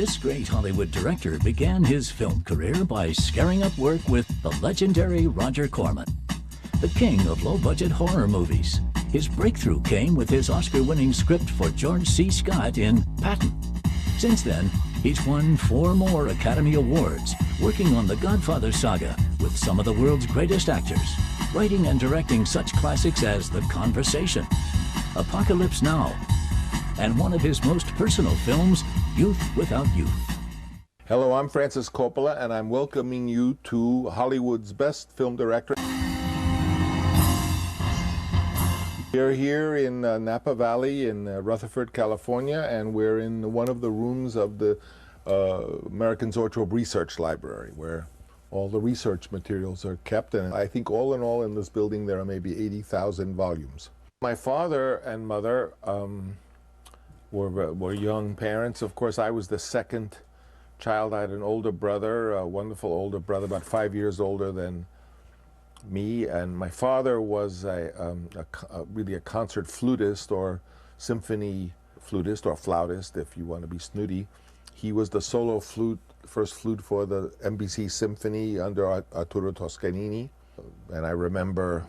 This great Hollywood director began his film career by scaring up work with the legendary Roger Corman, the king of low-budget horror movies. His breakthrough came with his Oscar-winning script for George C. Scott in Patton. Since then, he's won 4 more Academy Awards, working on the Godfather saga with some of the world's greatest actors, writing and directing such classics as The Conversation, Apocalypse Now, and one of his most personal films, Youth Without Youth. Hello, I'm Francis Coppola, and I'm welcoming you to Hollywood's best film director. We're here in Napa Valley in Rutherford, California, and we're in one of the rooms of the American Zoetrope Research Library, where all the research materials are kept. And I think all in all in this building there are maybe 80,000 volumes. My father and mother were young parents. Of course, I was the second child. I had an older brother, a wonderful older brother, about 5 years older than me, and my father was really a concert flutist or symphony flutist or flautist, if you want to be snooty. He was the solo first flute for the NBC Symphony under Arturo Toscanini, and I remember,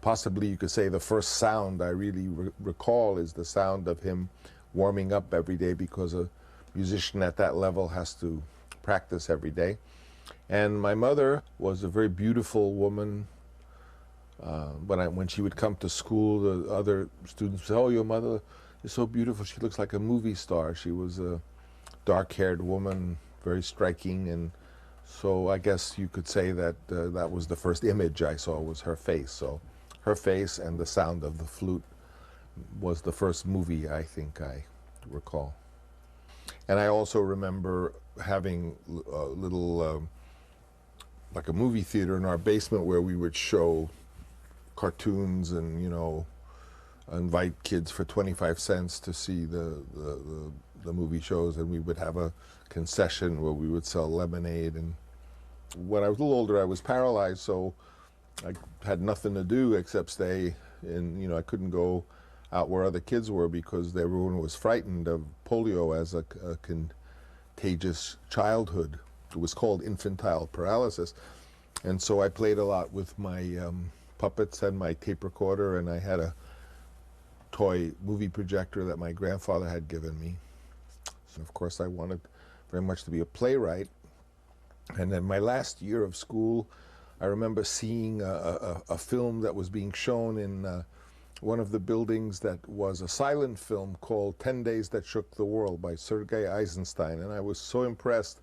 possibly you could say, the first sound I really recall is the sound of him warming up every day, because a musician at that level has to practice every day. And my mother was a very beautiful woman. When she would come to school, the other students would say, "Oh, your mother is so beautiful. She looks like a movie star." She was a dark-haired woman, very striking, and so I guess you could say that that was the first image I saw, was her face. So her face and the sound of the flute was the first movie I think I recall. And I also remember having a little like a movie theater in our basement where we would show cartoons and, you know, invite kids for 25 cents to see the movie shows, and we would have a concession where we would sell lemonade. And when I was a little older, I was paralyzed, so I had nothing to do except stay in, you know, I couldn't go out where other kids were because everyone was frightened of polio as a contagious childhood. It was called infantile paralysis. And so I played a lot with my puppets and my tape recorder, and I had a toy movie projector that my grandfather had given me. So of course I wanted very much to be a playwright. And then my last year of school, I remember seeing a film that was being shown in one of the buildings that was a silent film called 10 Days That Shook the World by Sergei Eisenstein. And I was so impressed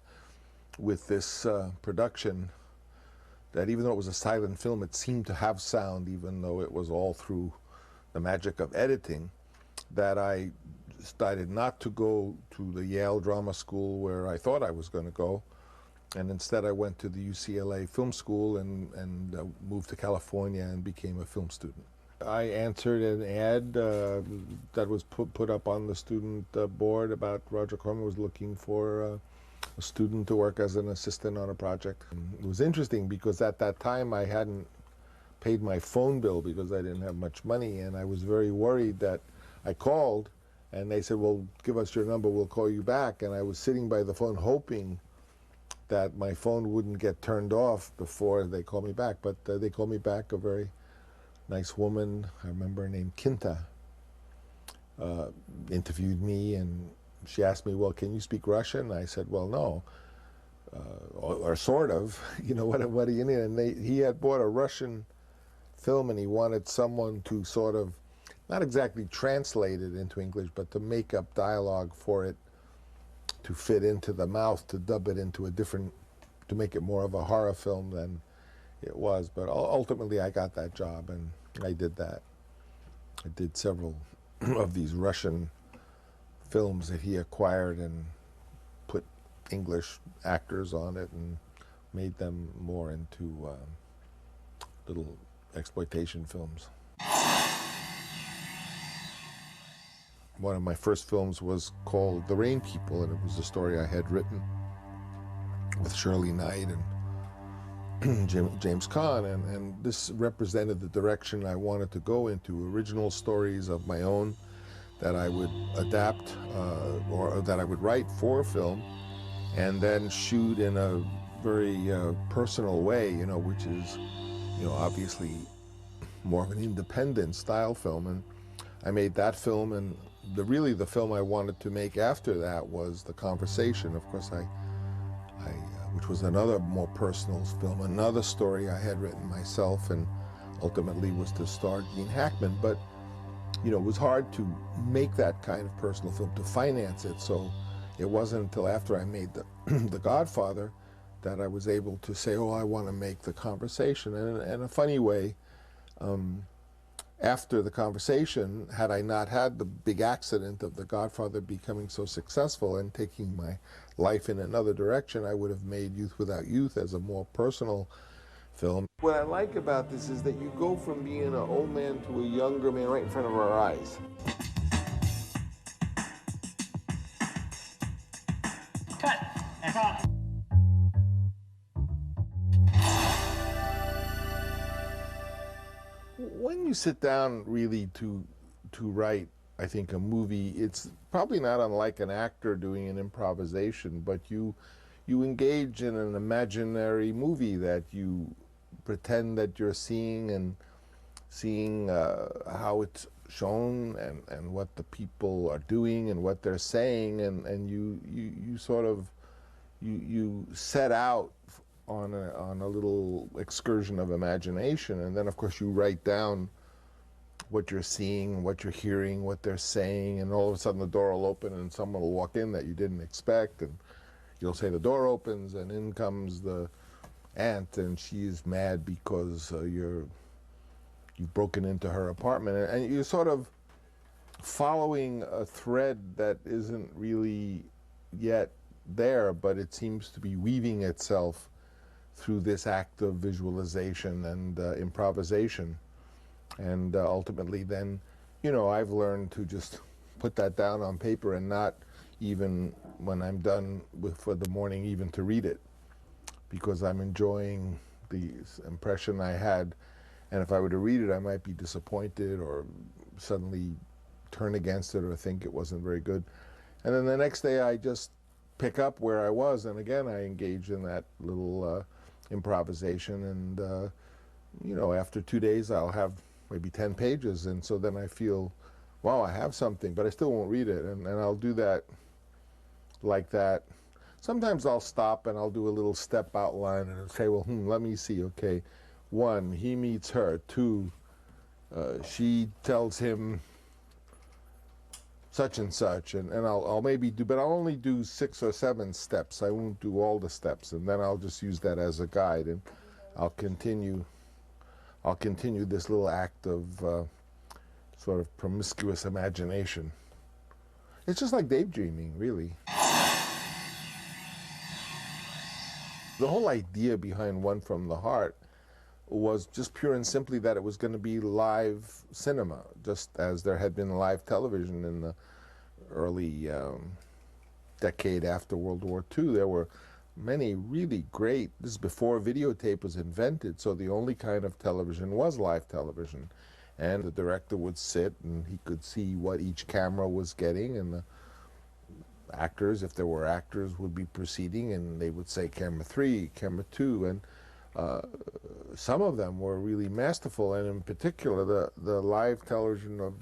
with this production that even though it was a silent film, it seemed to have sound, even though it was all through the magic of editing, that I decided not to go to the Yale Drama School where I thought I was going to go, and instead I went to the UCLA Film School and moved to California and became a film student. I answered an ad that was put up on the student board about Roger Corman was looking for a student to work as an assistant on a project. It was interesting because at that time I hadn't paid my phone bill because I didn't have much money, and I was very worried that I called and they said, "Well, give us your number, we'll call you back." And I was sitting by the phone hoping that my phone wouldn't get turned off before they called me back. But they called me back, a very nice woman, I remember her name, Kinta, interviewed me, and she asked me, "Well, can you speak Russian?" I said, "Well, no, or sort of, you know, what do you need?" And he had bought a Russian film, and he wanted someone to sort of, not exactly translate it into English, but to make up dialogue for it to fit into the mouth, to dub it into a different, to make it more of a horror film than it was. But ultimately I got that job, and I did that. I did several of these Russian films that he acquired and put English actors on it and made them more into little exploitation films. One of my first films was called The Rain People, and it was a story I had written with Shirley Knight and James Caan, and this represented the direction I wanted to go into, original stories of my own that I would adapt or that I would write for film and then shoot in a very personal way, which is, obviously more of an independent style film. And I made that film, and really the film I wanted to make after that was The Conversation. Of course, which was another more personal film, another story I had written myself, and ultimately was to star Gene Hackman. But it was hard to make that kind of personal film, to finance it. So it wasn't until after I made The Godfather that I was able to say, oh, I want to make The Conversation. And in a funny way, after The Conversation, had I not had the big accident of The Godfather becoming so successful and taking my life in another direction, I would have made Youth Without Youth as a more personal film. What I like about this is that you go from being an old man to a younger man right in front of our eyes. Cut. That's all. When you sit down really to write, I think, a movie, it's probably not unlike an actor doing an improvisation, but you engage in an imaginary movie that you pretend that you're seeing, and seeing how it's shown and what the people are doing and what they're saying, and you sort of you set out on a little excursion of imagination, and then of course you write down what you're seeing, what you're hearing, what they're saying, and all of a sudden the door will open and someone will walk in that you didn't expect, and you'll say the door opens and in comes the aunt, and she's mad because you've broken into her apartment, and you're sort of following a thread that isn't really yet there, but it seems to be weaving itself through this act of visualization and improvisation. And ultimately then, I've learned to just put that down on paper and not even when I'm done for the morning even to read it, because I'm enjoying the impression I had. And if I were to read it, I might be disappointed or suddenly turn against it or think it wasn't very good. And then the next day I just pick up where I was, and again I engage in that little improvisation, and after 2 days I'll have maybe 10 pages, and so then I feel, wow, I have something, but I still won't read it, and I'll do that like that. Sometimes I'll stop and I'll do a little step outline and say, well, let me see, okay, 1, he meets her. 2, she tells him such and such, and I'll maybe do, but I'll only do 6 or 7 steps. I won't do all the steps, and then I'll just use that as a guide, and I'll continue this little act of sort of promiscuous imagination. It's just like daydreaming, really. The whole idea behind One from the Heart was just pure and simply that it was going to be live cinema, just as there had been live television in the early decade after World War II. There were many really great, this is before videotape was invented, so the only kind of television was live television. And the director would sit and he could see what each camera was getting, and the actors, if there were actors, would be proceeding, and they would say camera 3, camera 2, and some of them were really masterful, and in particular the live television of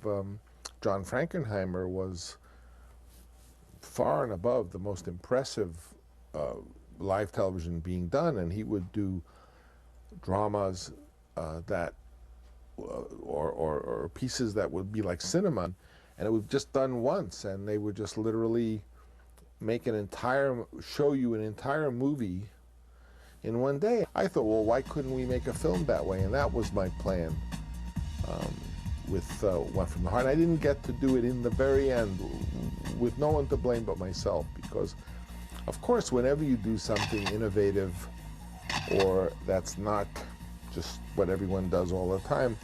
John Frankenheimer was far and above the most impressive live television being done, and he would do dramas that or pieces that would be like cinema, and it was just done once, and they would just literally make show you an entire movie in one day. I thought, well, why couldn't we make a film that way? And that was my plan with One from the Heart. I didn't get to do it in the very end, with no one to blame but myself, because of course whenever you do something innovative or that's not just what everyone does all the time,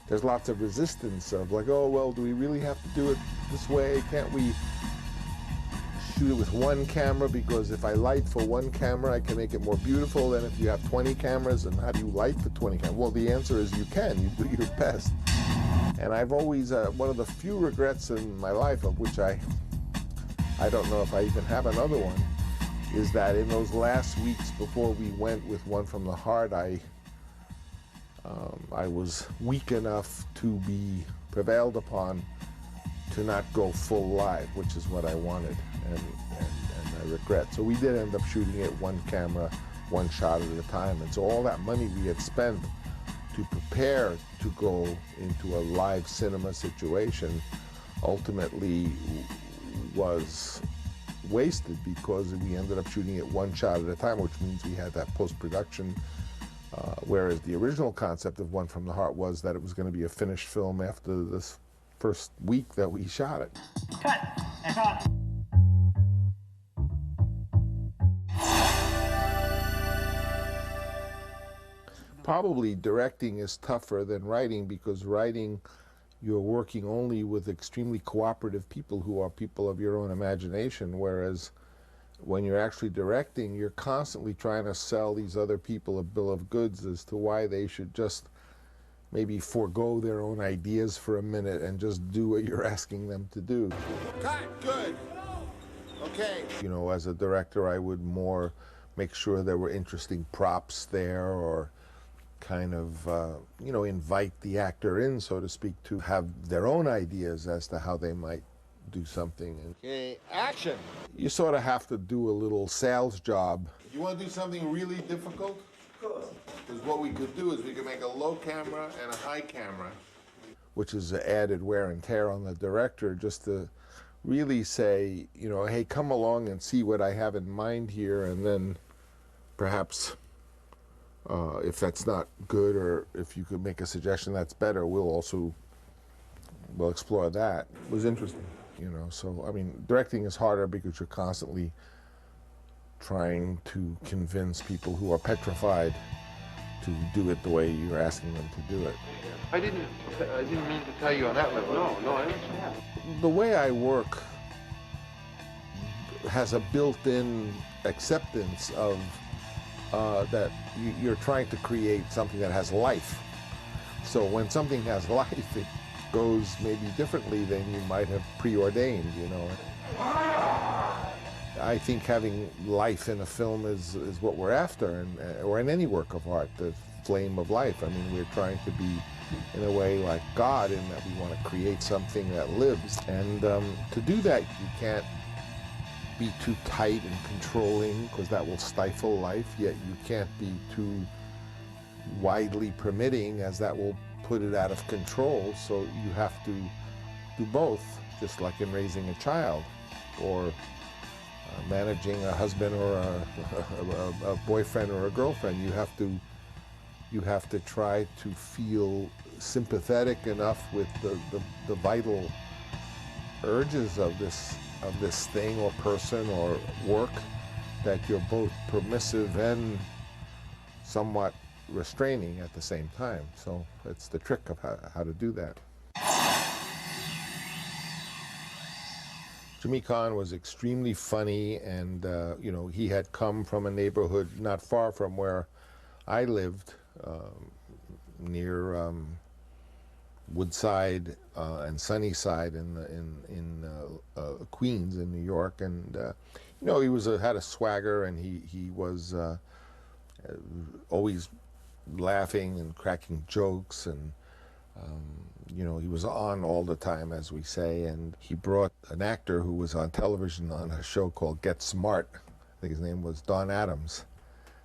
there's lots of resistance of like, oh, well, do we really have to do it this way? Can't we shoot it with one camera? Because if I light for one camera, I can make it more beautiful than if you have 20 cameras. And how do you light for 20 cameras? Well, the answer is you can. You do your best. And I've always, one of the few regrets in my life, of which I don't know if I even have another one, is that in those last weeks before we went with One from the Heart, I was weak enough to be prevailed upon to not go full live, which is what I wanted, and I regret. So we did end up shooting it one camera, one shot at a time, and so all that money we had spent to prepare to go into a live cinema situation ultimately was wasted, because we ended up shooting it one shot at a time, which means we had that post-production, whereas the original concept of One from the Heart was that it was going to be a finished film after this first week that we shot it. Cut. And talk. Probably directing is tougher than writing, because writing, you're working only with extremely cooperative people who are people of your own imagination, whereas when you're actually directing, you're constantly trying to sell these other people a bill of goods as to why they should just maybe forego their own ideas for a minute and just do what you're asking them to do. Cut, good. Okay. You know, as a director, I would more make sure there were interesting props there, or kind of, you know, invite the actor in, so to speak, to have their own ideas as to how they might do something. Okay, action! You sort of have to do a little sales job. You want to do something really difficult? Of course. Because what we could do is we could make a low camera and a high camera, which is added wear and tear on the director, just to really say, you know, hey, come along and see what I have in mind here, and then perhaps if that's not good, or if you could make a suggestion that's better, we'll explore that. It was interesting, you know. So, I mean, directing is harder because you're constantly trying to convince people who are petrified to do it the way you're asking them to do it. I didn't mean to tell you on that level. No, I understand. The way I work has a built-in acceptance of that you're trying to create something that has life. So when something has life, it goes maybe differently than you might have preordained, you know. I think having life in a film is what we're after, or in any work of art, the flame of life. I mean, we're trying to be, in a way, like God, in that we want to create something that lives. And to do that, you can't be too tight and controlling, because that will stifle life, yet you can't be too widely permitting, as that will put it out of control. So you have to do both, just like in raising a child, or managing a husband, or a boyfriend or a girlfriend. You have to try to feel sympathetic enough with the vital urges of this thing or person or work, that you're both permissive and somewhat restraining at the same time. So it's the trick of how to do that. Jimmy Caan was extremely funny, and you know, he had come from a neighborhood not far from where I lived, near Woodside and Sunnyside in Queens in New York, and you know, he had a swagger, and he was always laughing and cracking jokes, and you know, he was on all the time, as we say. And he brought an actor who was on television on a show called Get Smart, I think his name was Don Adams,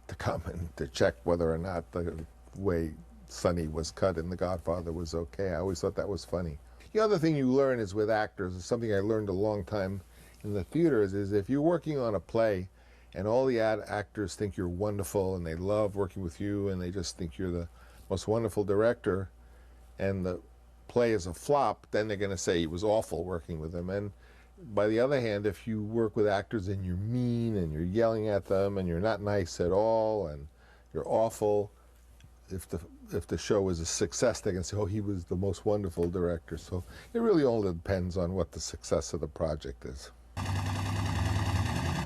to come and to check whether or not the way Sonny was cut in The Godfather was okay. I always thought that was funny. The other thing you learn is with actors, is something I learned a long time in the theater, is if you're working on a play and all the actors think you're wonderful and they love working with you and they just think you're the most wonderful director, and the play is a flop, then they're going to say it was awful working with them. And by the other hand, if you work with actors and you're mean and you're yelling at them and you're not nice at all and you're awful, if the show is a success, they can say, oh, he was the most wonderful director. So it really all depends on what the success of the project is.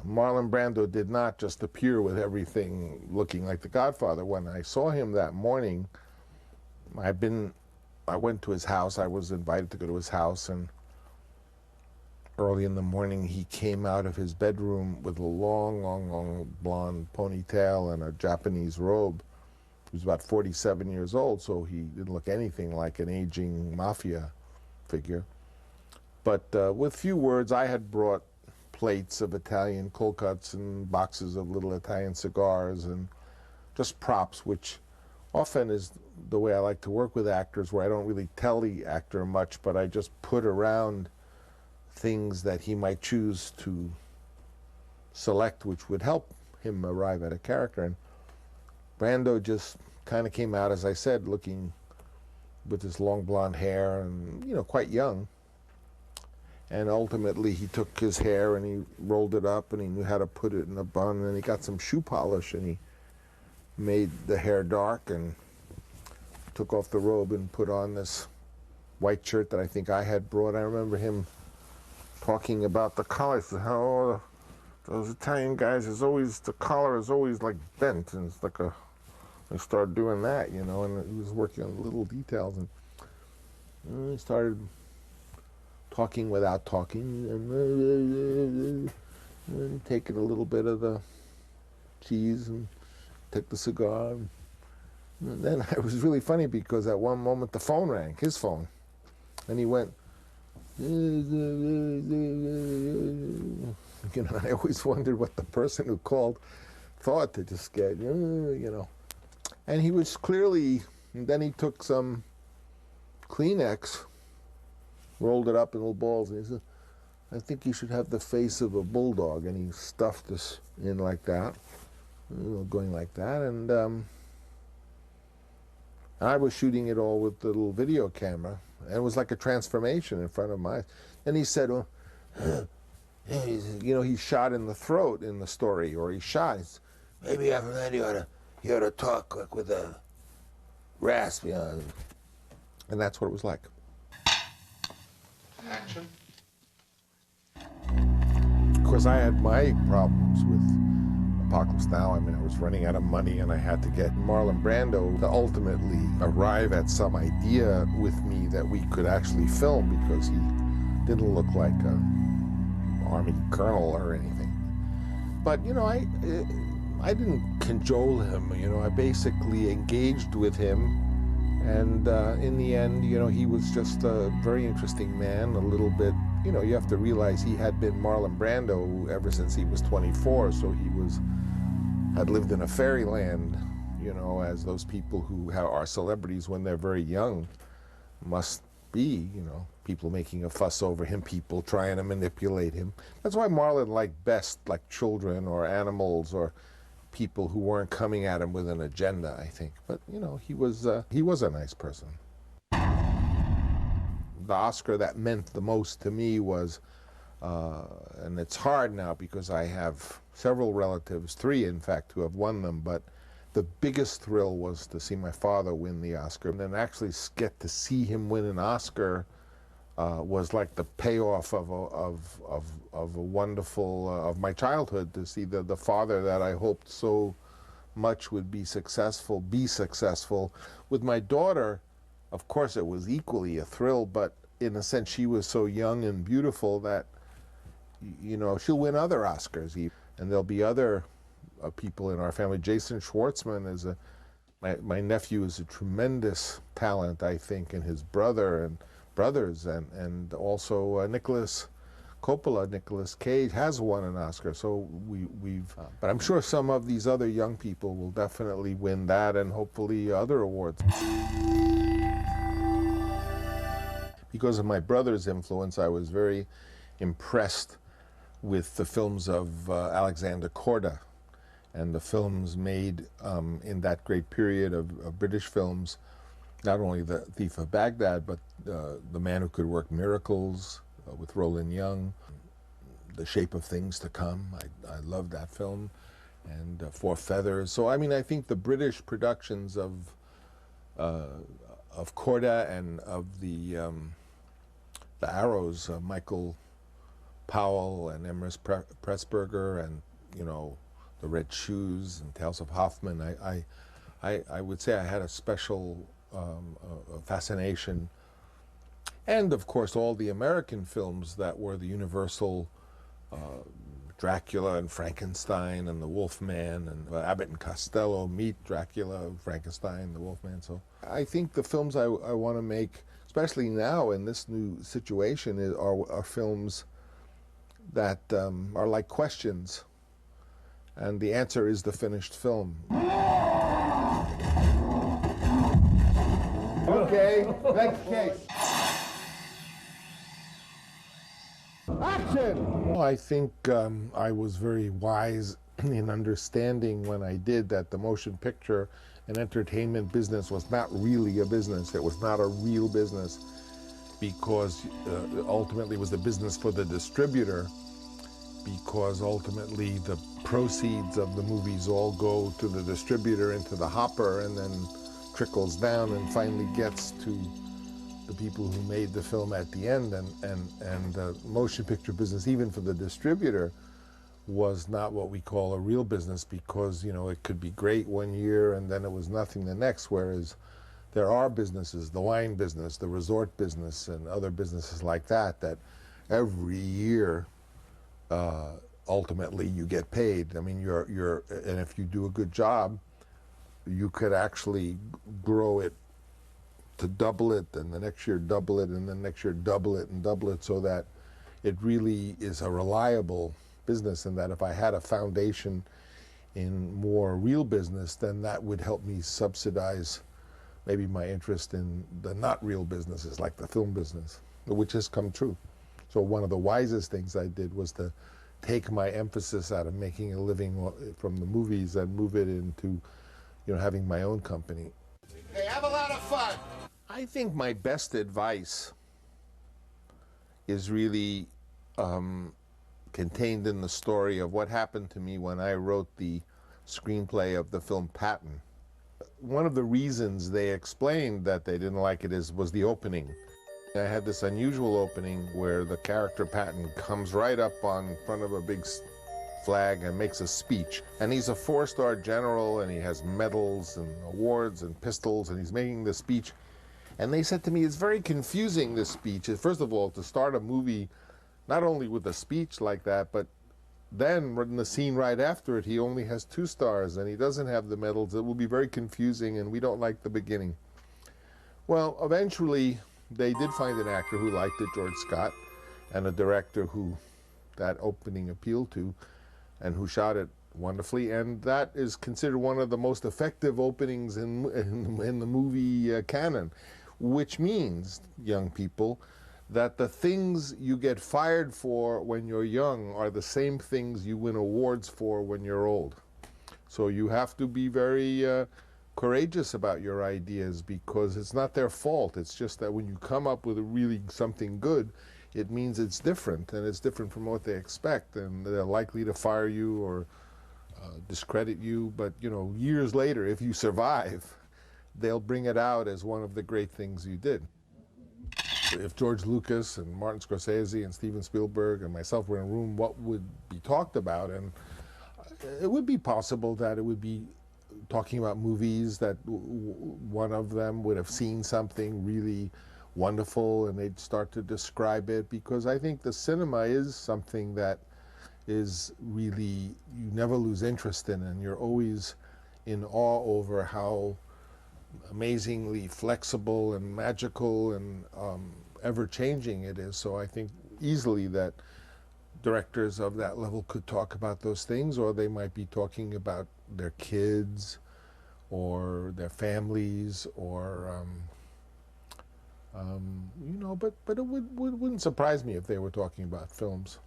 Marlon Brando did not just appear with everything looking like The Godfather. When I saw him that morning, I've been I went to his house. I was invited to go to his house, and early in the morning he came out of his bedroom with a long blonde ponytail and a Japanese robe. He was about 47 years old, so he didn't look anything like an aging mafia figure. But with few words, I had brought plates of Italian cold cuts and boxes of little Italian cigars and just props, which often is the way I like to work with actors, where I don't really tell the actor much, but I just put around things that he might choose to select, which would help him arrive at a character. And Brando just kind of came out, as I said, looking with his long blonde hair and, you know, quite young. And ultimately he took his hair and he rolled it up and he knew how to put it in a bun, and he got some shoe polish and he made the hair dark and took off the robe and put on this white shirt that I think I had brought. I remember him talking about the collar. He said, "Oh, those Italian guys, the collar is always like bent," and it's like they started doing that, you know, and he was working on little details, and he started talking without talking, and taking a little bit of the cheese and took the cigar. And then it was really funny because at one moment the phone rang, his phone, and he went, you know, I always wondered what the person who called thought, to just get, you know. And he was clearly, and then he took some Kleenex, rolled it up in little balls, and he said, "I think you should have the face of a bulldog," and he stuffed this in like that, you know, going like that, and I was shooting it all with the little video camera, and it was like a transformation in front of my eyes. And he said, "Well, you know, he's shot in the throat in the story, or he's shot. He's, maybe after that you ought to talk like with a rasp, you know." And that's what it was like. Action. Of course, I had my problems with Apocalypse Now. I mean, I was running out of money, and I had to get Marlon Brando to ultimately arrive at some idea with me that we could actually film, because he didn't look like an army colonel or anything. But, you know, I didn't cajole him. You know, I basically engaged with him. And in the end, you know, he was just a very interesting man, a little bit, you know, you have to realize he had been Marlon Brando ever since he was 24, so he had lived in a fairyland, you know, as those people who are celebrities when they're very young must be, you know, people making a fuss over him, people trying to manipulate him. That's why Marlon liked best, like, children or animals or people who weren't coming at him with an agenda, I think. But, you know, he was a nice person. The Oscar that meant the most to me was, and it's hard now because I have several relatives, 3 in fact, who have won them, but the biggest thrill was to see my father win the Oscar. And then actually get to see him win an Oscar was like the payoff of a wonderful, of my childhood, to see the father that I hoped so much would be successful. With my daughter, of course it was equally a thrill, but in a sense she was so young and beautiful that, you know, she'll win other Oscars. And there'll be other people in our family. Jason Schwartzman is my nephew is a tremendous talent, I think, and his brothers, and also Nicholas Cage has won an Oscar. So but I'm sure some of these other young people will definitely win that, and hopefully other awards. Because of my brother's influence, I was very impressed with the films of Alexander Korda, and the films made in that great period of British films. Not only The Thief of Baghdad, but The Man Who Could Work Miracles with Roland Young, The Shape of Things to Come. I love that film, and Four Feathers. So I mean, I think the British productions of Korda and of the Arrows, Michael Powell and Emrys Pressburger, and, you know, The Red Shoes and Tales of Hoffman. I would say I had a special fascination. And of course, all the American films that were the universal Dracula and Frankenstein and the Wolfman and Abbott and Costello meet Dracula, Frankenstein, the Wolfman. So I think the films I want to make, especially now in this new situation, are films that are like questions, and the answer is the finished film. Okay, next case. Action! I think I was very wise in understanding when I did that the motion picture and entertainment business was not really a business. It was not a real business, because ultimately it was the business for the distributor, because ultimately the proceeds of the movies all go to the distributor into the hopper and then trickles down and finally gets to the people who made the film at the end. And the motion picture business, even for the distributor, was not what we call a real business, because, you know, it could be great one year and then it was nothing the next, whereas there are businesses, the wine business, the resort business, and other businesses like that, that every year ultimately you get paid. I mean, and if you do a good job, you could actually grow it to double it, and the next year double it, and then next year double it and double it, so that it really is a reliable business. And that if I had a foundation in more real business, then that would help me subsidize maybe my interest in the not real businesses, like the film business, which has come true. So one of the wisest things I did was to take my emphasis out of making a living from the movies and move it into, you know, having my own company. Hey, have a lot of fun. I think my best advice is really contained in the story of what happened to me when I wrote the screenplay of the film Patton. One of the reasons they explained that they didn't like it was the opening. I had this unusual opening where the character Patton comes right up on front of a big flag and makes a speech. And he's a 4-star general, and he has medals and awards and pistols, and he's making the speech. And they said to me, it's very confusing, this speech. First of all, to start a movie not only with a speech like that, but then in the scene right after it, he only has 2 stars and he doesn't have the medals. It will be very confusing, and we don't like the beginning. Well, eventually they did find an actor who liked it, George Scott, and a director who that opening appealed to, and who shot it wonderfully. And that is considered one of the most effective openings in the movie canon, which means, young people, that the things you get fired for when you're young are the same things you win awards for when you're old. So you have to be very courageous about your ideas, because it's not their fault. It's just that when you come up with really something good, it means it's different, and it's different from what they expect, and they're likely to fire you or discredit you. But, you know, years later, if you survive, they'll bring it out as one of the great things you did. If George Lucas and Martin Scorsese and Steven Spielberg and myself were in a room, what would be talked about? And it would be possible that it would be talking about movies that one of them would have seen something really wonderful and they'd start to describe it, because I think the cinema is something that is really, you never lose interest in, and you're always in awe over how amazingly flexible and magical and ever-changing it is. So I think easily that directors of that level could talk about those things, or they might be talking about their kids or their families, or you know, but it wouldn't surprise me if they were talking about films.